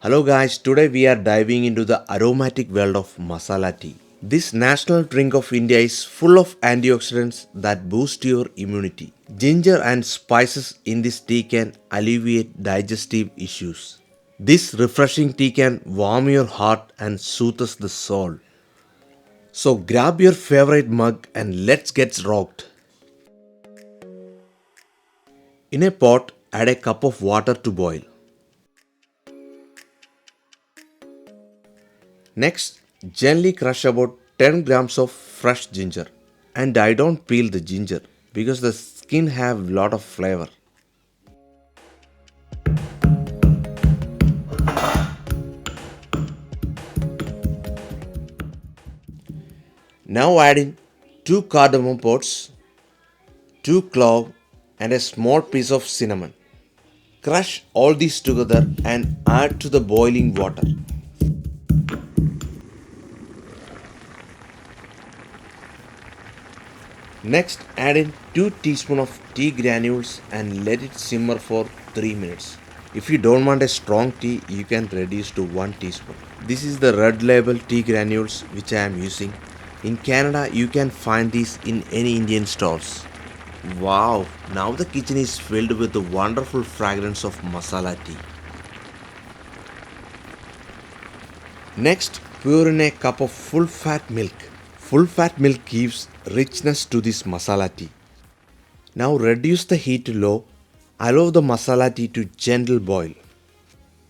Hello guys, today we are diving into the aromatic world of masala tea. This national drink of India is full of antioxidants that boost your immunity. Ginger and spices in this tea can alleviate digestive issues. This refreshing tea can warm your heart and soothes the soul. So grab your favorite mug and let's get rocked. In a pot, add a cup of water to boil. Next, gently crush about 10 grams of fresh ginger. And I don't peel the ginger because the skin have lot of flavor. Now add in 2 cardamom pods, 2 cloves and a small piece of cinnamon. Crush all these together and add to the boiling water. Next, add in 2 teaspoons of tea granules and let it simmer for 3 minutes. If you don't want a strong tea, you can reduce to 1 teaspoon. This is the red label tea granules which I am using. In Canada, you can find these in any Indian stores. Wow, now the kitchen is filled with the wonderful fragrance of masala tea. Next, pour in a cup of full fat milk. Full fat milk gives richness to this masala tea. Now reduce the heat to low. Allow the masala tea to gentle boil.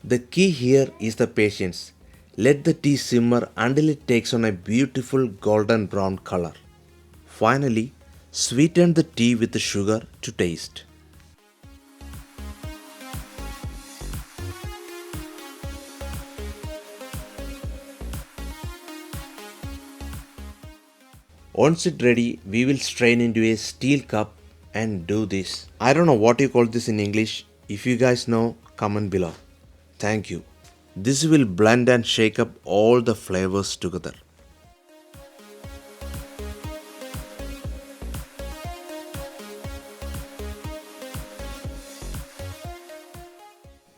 The key here is the patience. Let the tea simmer until it takes on a beautiful golden brown color. Finally, sweeten the tea with the sugar to taste. Once it's ready, we will strain into a steel cup and do this. I don't know what you call this in English. If you guys know, comment below. Thank you. This will blend and shake up all the flavors together.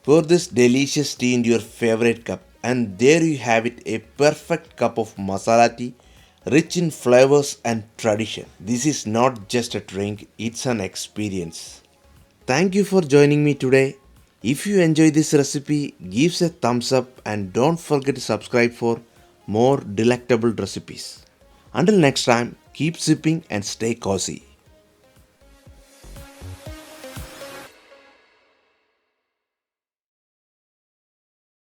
Pour this delicious tea into your favorite cup and there you have it, a perfect cup of masala tea rich in flavors and tradition. This is not just a drink, it's an experience. Thank you for joining me today. If you enjoy this recipe, give us a thumbs up and don't forget to subscribe for more delectable recipes. Until next time, keep sipping and stay cozy.